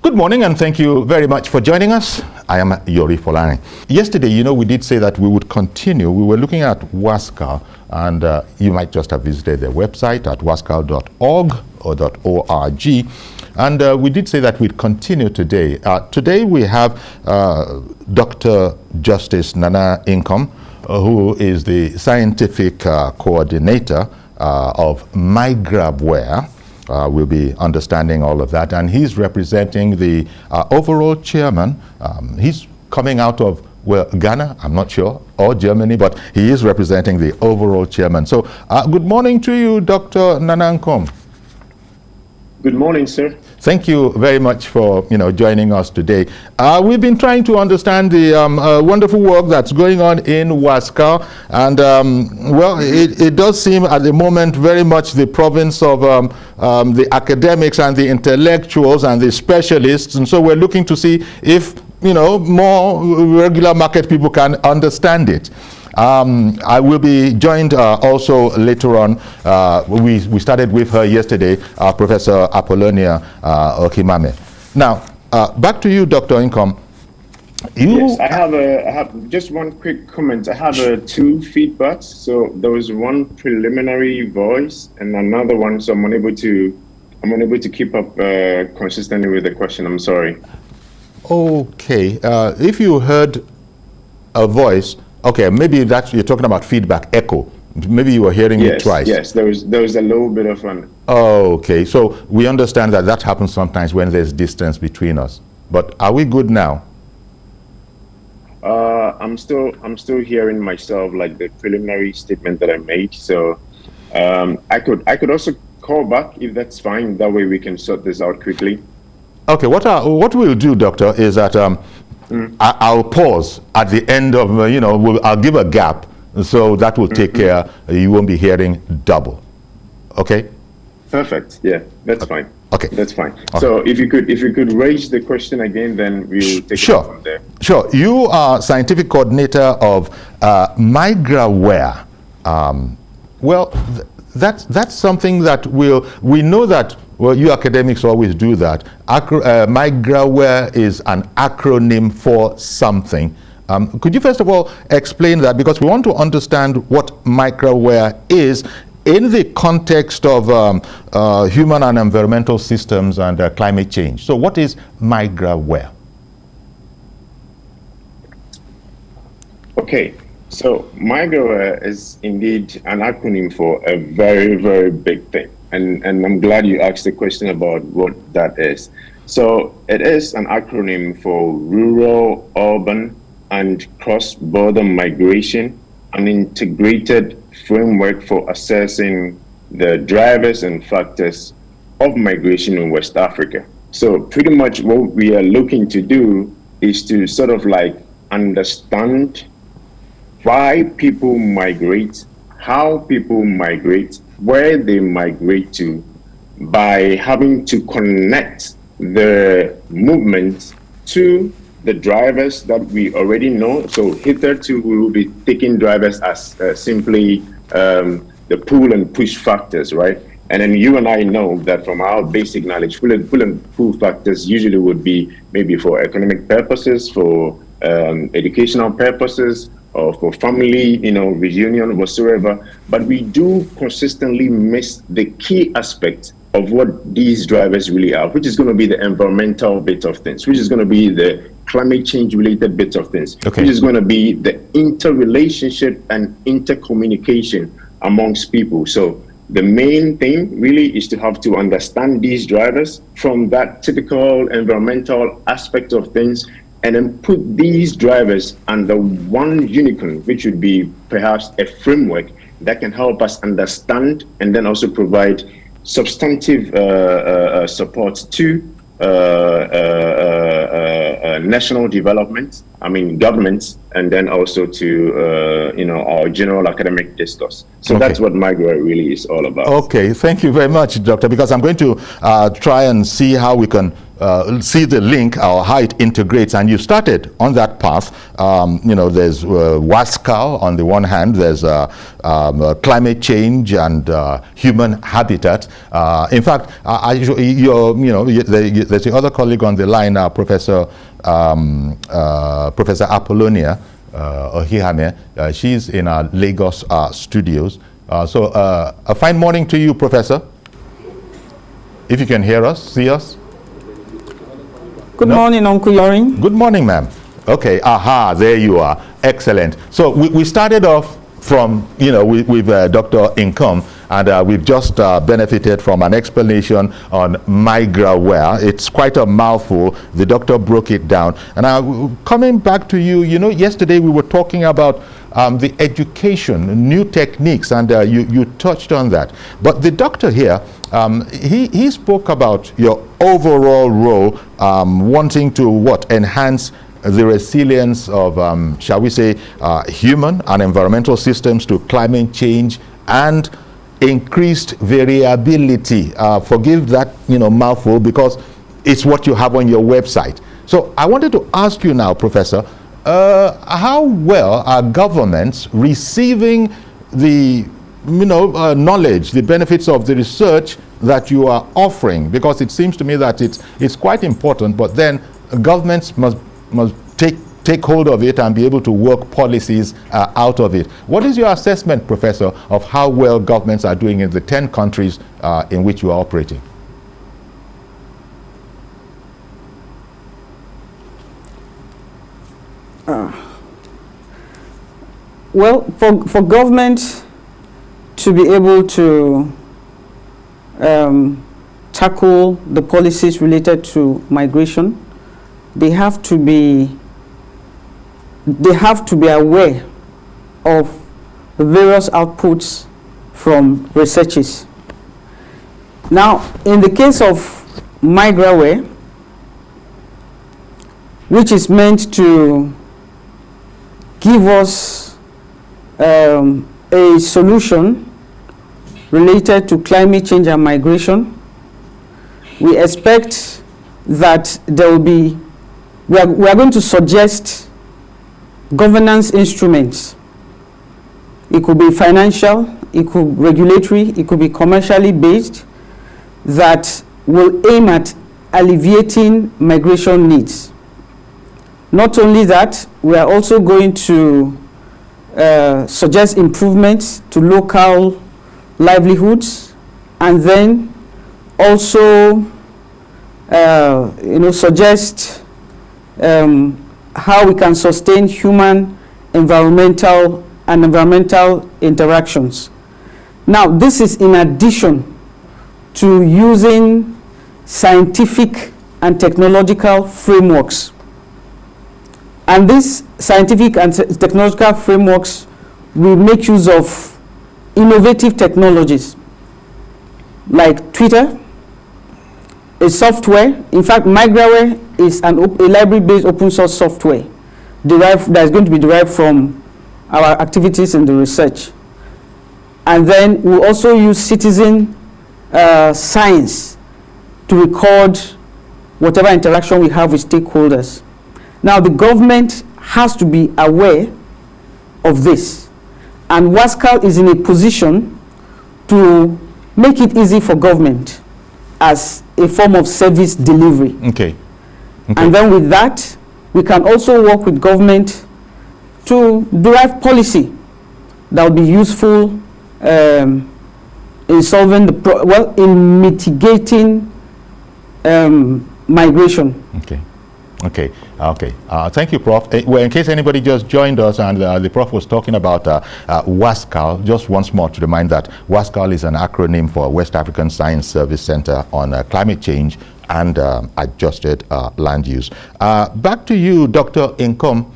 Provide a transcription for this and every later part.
Good morning, and thank you very much for joining us. I am Yori Folani. Yesterday, we did say that we would continue. We were looking at WASCAL, and you might just have visited their website at wascal.org or .org. And we did say that we'd continue today. Today we have Dr. Justice Nana Inkom, who is the scientific coordinator of MIGRAWARE. We'll be understanding all of that, and he's representing the overall chairman. He's coming out of Ghana, I'm not sure, or Germany, but he is representing the overall chairman. So good morning to you, Dr. Nana Inkom. Good morning, sir. Thank you very much for joining us today. We've been trying to understand the wonderful work that's going on in WASCAL, and well, it does seem at the moment very much the province of the academics and the intellectuals and the specialists, and so we're looking to see if more regular market people can understand it. I will be joined also later on. We started with her yesterday, Professor Apollonia Okimame. Now, back to you, Dr. Inkom. Yes, I have just one quick comment. I have two feedbacks. So there was one preliminary voice and another one. So I'm unable to keep up consistently with the question. I'm sorry. Okay. If you heard a voice. Okay, maybe you're talking about feedback, echo. Maybe you were hearing it twice. Yes, there was a little bit of an. Oh, okay, so we understand that happens sometimes when there's distance between us. But are we good now? I'm still hearing myself, like the preliminary statement that I made. So I could also call back if that's fine. That way we can sort this out quickly. Okay, what we'll do, Doctor, is that I'll pause at the end of, I'll give a gap, so that will take care, you won't be hearing double. Okay? Perfect, yeah, that's fine. Okay. That's fine. Okay. So if you could raise the question again, then we'll take it from there. Sure. You are scientific coordinator of MIGRAWARE. Well, that's something that we know that. Well, you academics always do that. MIGRAWARE is an acronym for something. Could you first of all explain that? Because we want to understand what MIGRAWARE is in the context of human and environmental systems and climate change. So what is MIGRAWARE? Okay. So MIGRAWARE is indeed an acronym for a very, very big thing. And I'm glad you asked the question about what that is. So it is an acronym for rural, urban, and cross-border migration, an integrated framework for assessing the drivers and factors of migration in West Africa. So pretty much what we are looking to do is to sort of like understand why people migrate, how people migrate, where they migrate to, by having to connect the movement to the drivers that we already know. So hitherto we will be taking drivers as simply the pull and push factors, right? And then you and I know that from our basic knowledge, pull and pull factors usually would be maybe for economic purposes, for educational purposes, or for family, reunion, whatsoever. But we do consistently miss the key aspect of what these drivers really are, which is going to be the environmental bit of things, which is going to be the climate change related bit of things, which is going to be the interrelationship and intercommunication amongst people. So the main thing really is to have to understand these drivers from that typical environmental aspect of things, and then put these drivers under one unicorn, which would be perhaps a framework that can help us understand and then also provide substantive support to national development, governments, and then also to our general academic discourse. So that's what MIGRAWARE really is all about. Okay, thank you very much, Doctor, because I'm going to try and see how we can see the link or how it integrates, and you started on that path. There's WASCAL on the one hand, there's climate change and human habitat. In fact, there's the other colleague on the line, Professor Apollonia Ohihame. She's in our Lagos studios. So a fine morning to you, Professor. If you can hear us, see us. Good morning, Uncle Yorin. Good morning, ma'am. Okay, aha, there you are. Excellent. So we started off from, with Dr. Income, and we've just benefited from an explanation on MIGRAWARE. It's quite a mouthful. The doctor broke it down. And coming back to you, yesterday we were talking about the education, new techniques, and you touched on that. But the doctor here, he spoke about your overall role, wanting to enhance the resilience of, shall we say, human and environmental systems to climate change and increased variability. Forgive that, mouthful, because it's what you have on your website. So I wanted to ask you now, Professor, how well are governments receiving the knowledge, the benefits of the research that you are offering? Because it seems to me that it's quite important, but then governments must take hold of it and be able to work policies out of it. What is your assessment, Professor, of how well governments are doing in the 10 countries in which you are operating? Well, for government to be able to tackle the policies related to migration, they have to be aware of the various outputs from researches. Now, in the case of MIGRAWARE, which is meant to give us a solution related to climate change and migration, we expect that there will be, we are going to suggest governance instruments. It could be financial, it could be regulatory, it could be commercially based, that will aim at alleviating migration needs. Not only that, we are also going to suggest improvements to local livelihoods, and then also suggest how we can sustain human environmental interactions. Now, this is in addition to using scientific and technological frameworks. And these scientific and technological frameworks will make use of innovative technologies like Twitter, a software. In fact, MIGRAWARE is a library-based open source software that is going to be derived from our activities in the research. And then we'll also use citizen science to record whatever interaction we have with stakeholders. Now, the government has to be aware of this, and WASCAL is in a position to make it easy for government as a form of service delivery. Okay. And then with that, we can also work with government to derive policy that will be useful in solving in mitigating migration. Okay. Thank you, Prof. Well, in case anybody just joined us and the Prof was talking about WASCAL, just once more to remind that WASCAL is an acronym for West African Science Service Center on Climate Change and Adjusted Land Use. Back to you, Dr. Income.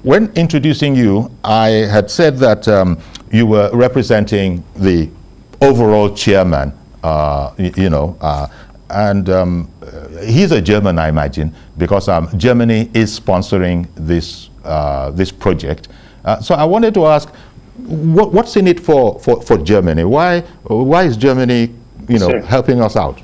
When introducing you, I had said that you were representing the overall chairman, and he's a German, I imagine, because Germany is sponsoring this this project. So I wanted to ask, what's in it for Germany? Why is Germany, Sure. helping us out?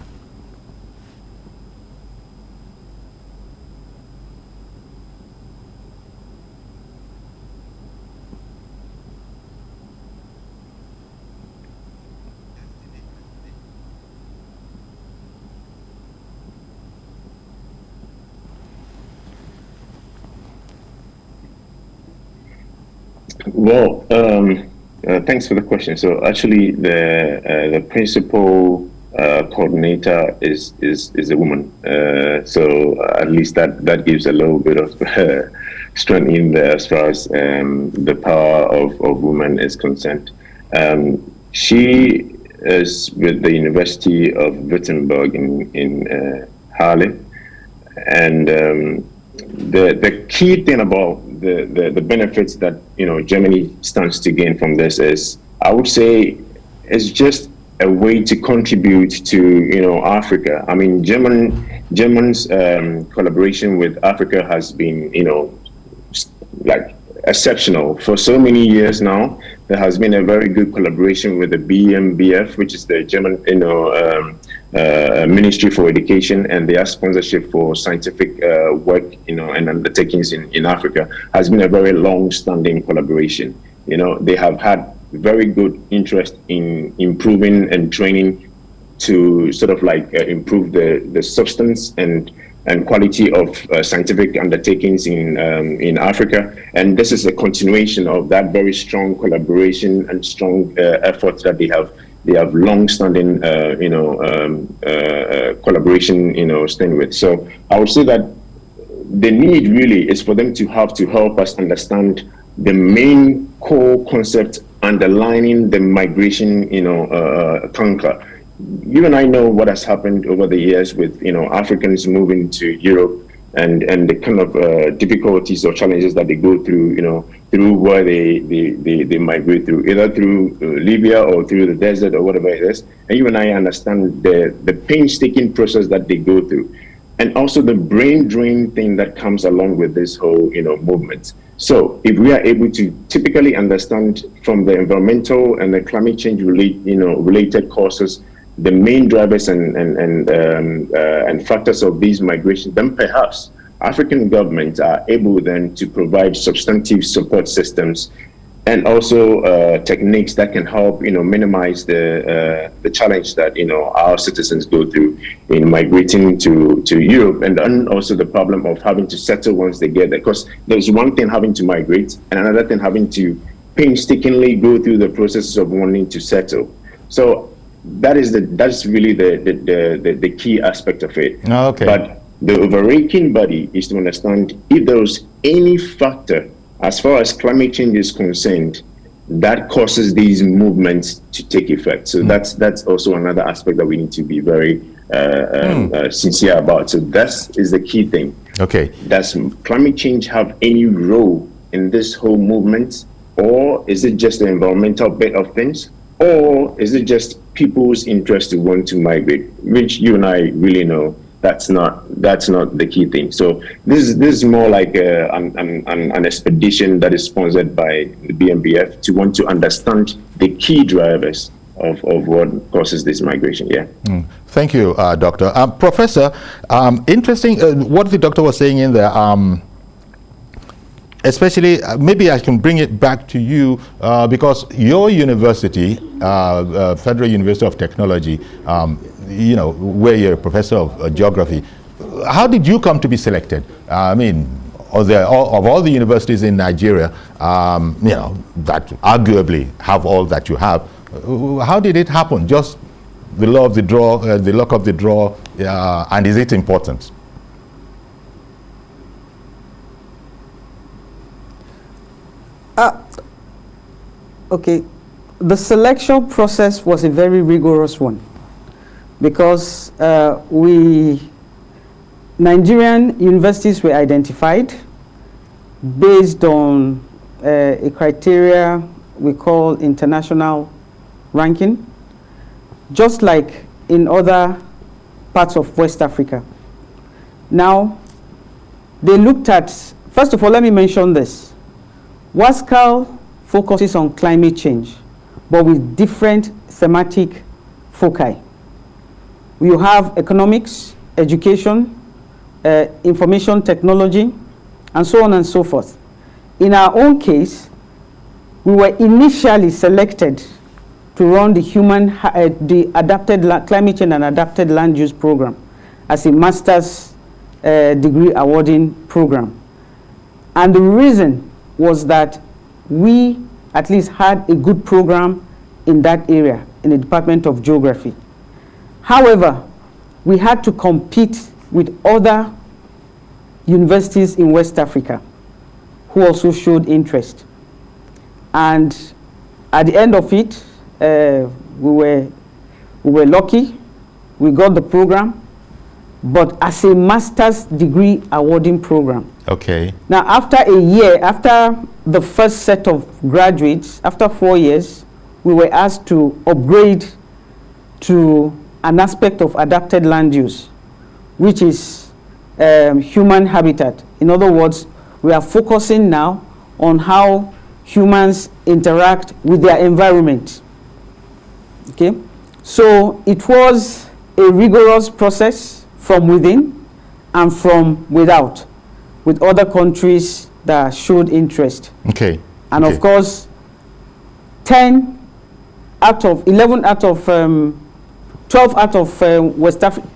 Well, thanks for the question. So actually, the principal coordinator is a woman. So at least that gives a little bit of strength in there as far as the power of women is concerned. She is with the University of Wittenberg in Halle, and the key thing about the benefits that Germany stands to gain from this is, I would say, it's just a way to contribute to Africa. I mean, Germany's collaboration with Africa has been like exceptional for so many years now. There has been a very good collaboration with the BMBF, which is the German Ministry for Education, and their sponsorship for scientific work and undertakings in Africa has been a very long-standing collaboration. They have had very good interest in improving and training to sort of like improve the substance and quality of scientific undertakings in Africa. And this is a continuation of that very strong collaboration and strong efforts that they have long-standing collaboration staying with. So I would say that the need really is for them to help us understand the main core concept underlining the migration conquer. You and I know what has happened over the years with Africans moving to Europe and the kind of difficulties or challenges that they go through through where they migrate through, either through Libya or through the desert or whatever it is. And you and I understand the painstaking process that they go through, and also the brain drain thing that comes along with this whole movement. So if we are able to typically understand from the environmental and the climate change related causes the main drivers and factors of these migrations, then perhaps African governments are able then to provide substantive support systems and also techniques that can help minimize the challenge that our citizens go through in migrating to Europe, and then also the problem of having to settle once they get there. Because there's one thing having to migrate, and another thing having to painstakingly go through the process of wanting to settle. So that's really the key aspect of it. Okay. But the overarching body is to understand if there was any factor as far as climate change is concerned that causes these movements to take effect. So that's also another aspect that we need to be very sincere about. So that is the key thing. Okay. Does climate change have any role in this whole movement, or is it just the environmental bit of things? Or is it just people's interest to want to migrate, which you and I really know that's not the key thing. So this is more like an expedition that is sponsored by the BMBF to want to understand the key drivers of what causes this migration. Yeah. Thank you, Doctor. Professor, interesting what the doctor was saying in there. Especially, maybe I can bring it back to you because your university, Federal University of Technology, where you're a professor of geography, how did you come to be selected? I mean, of all the universities in Nigeria, that arguably have all that you have, how did it happen? Just the law of the draw, the luck of the draw, and is it important? Okay, the selection process was a very rigorous one because Nigerian universities were identified based on a criteria we call international ranking, just like in other parts of West Africa. Now, they looked at, first of all, let me mention this. WASCAL focuses on climate change, but with different thematic foci. You have economics, education, information technology, and so on and so forth. In our own case, we were initially selected to run the adapted climate change and adapted land use program as a master's degree awarding program. And the reason was that we at least had a good program in that area, in the Department of Geography. However, we had to compete with other universities in West Africa who also showed interest. And at the end of it, we were lucky. We got the program, but as a master's degree awarding program. Okay. Now, after a year, after the first set of graduates, after 4 years, we were asked to upgrade to an aspect of adapted land use, which is human habitat. In other words, we are focusing now on how humans interact with their environment. Okay? So it was a rigorous process from within and from without, with other countries that showed interest. Okay. And okay. of course, 11 out of 12 out of West Africa,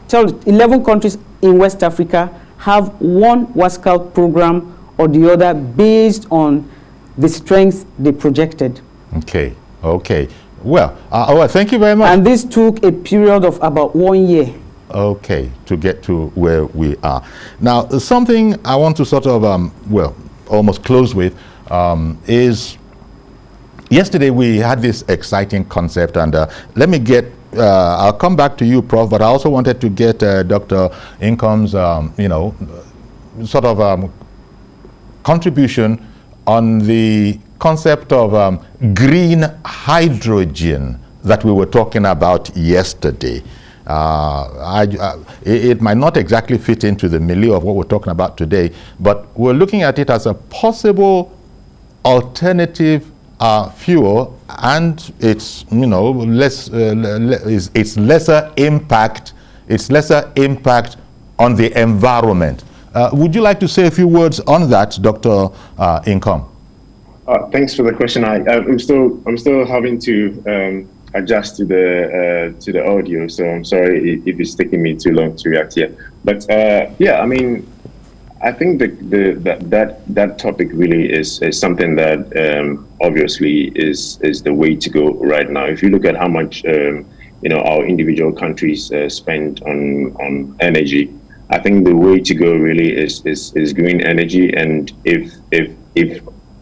11 countries in West Africa have one WASCAL program or the other based on the strength they projected. Okay, okay. Well, thank you very much. And this took a period of about 1 year. Okay, to get to where we are. Now, something I want to sort of, almost close with is, yesterday we had this exciting concept, and let me get, I'll come back to you, Prof, but I also wanted to get Dr. Income's, contribution on the concept of green hydrogen that we were talking about yesterday. It might not exactly fit into the milieu of what we're talking about today, but we're looking at it as a possible alternative fuel, and it's it's lesser impact on the environment. Would you like to say a few words on that, Dr. Income? Thanks for the question. I'm still having to adjust to the audio, so I'm sorry if it's taking me too long to react here. But yeah, I mean, I think that topic really is something that obviously is the way to go right now. If you look at how much our individual countries spend on energy, I think the way to go really is green energy. And if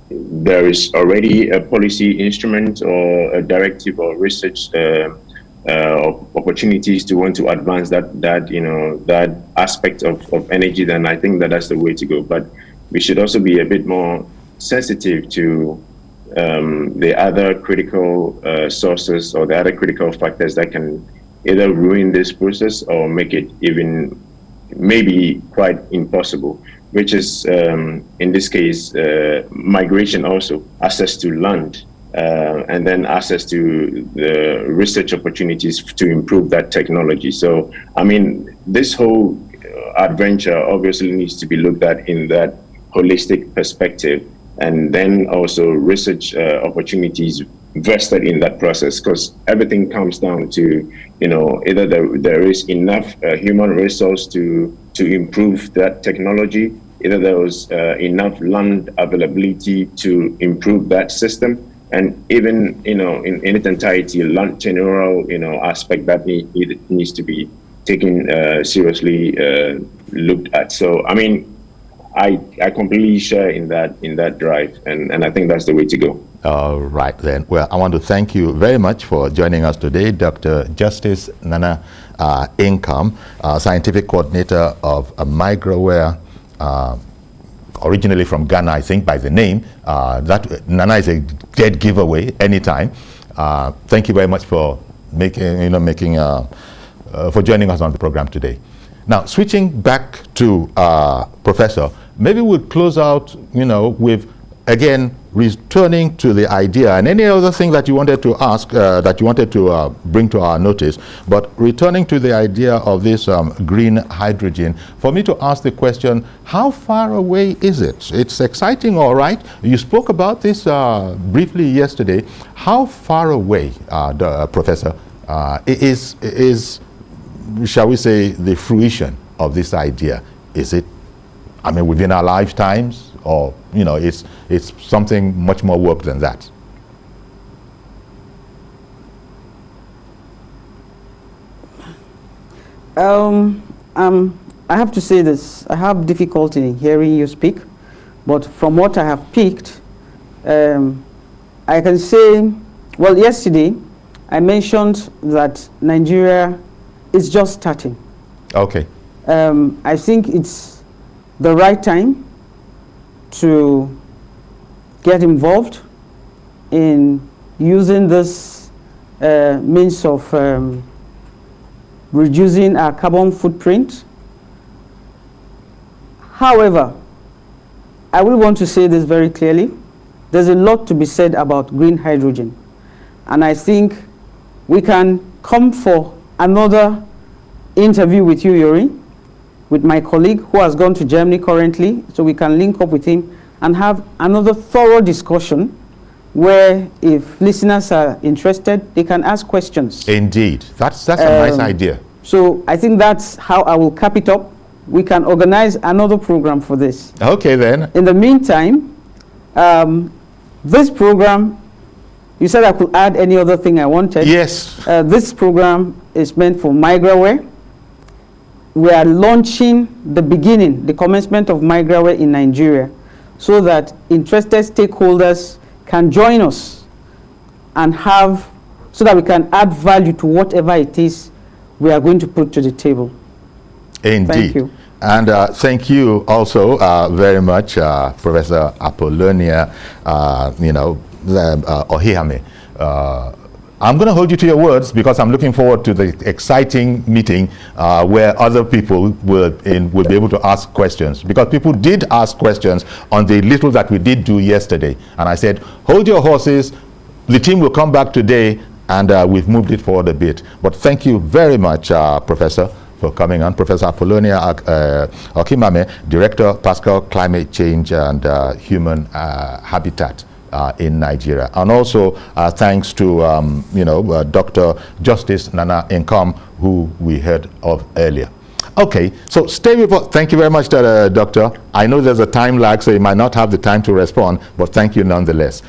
there is already a policy instrument or a directive or research opportunities to want to advance that aspect of energy, then I think that's the way to go. But we should also be a bit more sensitive to the other critical sources or the other critical factors that can either ruin this process or make it even maybe quite impossible, which is in this case migration, also access to land, and then access to the research opportunities to improve that technology. So I mean, this whole adventure obviously needs to be looked at in that holistic perspective, and then also research opportunities vested in that process, because everything comes down to either there is enough human resource to improve that technology, either there was enough land availability to improve that system, and even in its entirety, land tenure aspect that needs to be taken seriously looked at. So I mean, I completely share in that drive, and I think that's the way to go. All right then. Well, I want to thank you very much for joining us today, Dr. Justice Nana Income, Scientific Coordinator of MIGRAWARE, originally from Ghana, I think, by the name. That Nana is a dead giveaway anytime. Thank you very much for for joining us on the program today. Now, switching back to Professor, maybe we'll close out, with, again, returning to the idea and any other thing that you wanted to ask, that you wanted to bring to our notice, but returning to the idea of this green hydrogen, for me to ask the question, how far away is it? It's exciting, all right. You spoke about this briefly yesterday. How far away, Professor, is, shall we say, the fruition of this idea? Is it, within our lifetimes, or you know, it's something much more work than that. I have to say this. I have difficulty in hearing you speak, but from what I have picked, I can say, well, yesterday I mentioned that Nigeria is just starting. Okay. I think it's the right time to get involved in using this means of reducing our carbon footprint. However, I will want to say this very clearly. There's a lot to be said about green hydrogen. And I think we can come for another interview with you, Yuri, with my colleague who has gone to Germany currently, so we can link up with him and have another thorough discussion where if listeners are interested, they can ask questions. Indeed. That's a nice idea. So I think that's how I will cap it up. We can organize another program for this. Okay, then. In the meantime, this program, you said I could add any other thing I wanted. Yes. This program is meant for MIGRAWARE. We are launching the commencement of MIGRAWARE in Nigeria, so that interested stakeholders can join us and so that we can add value to whatever it is we are going to put to the table. Indeed. Thank you. And thank you also very much, Professor Apollonia, Ohihame. I'm going to hold you to your words because I'm looking forward to the exciting meeting where other people will be able to ask questions, because people did ask questions on the little that we did do yesterday. And I said, hold your horses. The team will come back today, and we've moved it forward a bit. But thank you very much, Professor, for coming on. Professor Apollonia Okimame, Director, Pascal Climate Change and Human Habitat in Nigeria. And also thanks to Dr. Justice Nana Nkom, who we heard of earlier. Okay, so stay with us. Thank you very much, Doctor. I know there's a time lag, so you might not have the time to respond, but thank you nonetheless.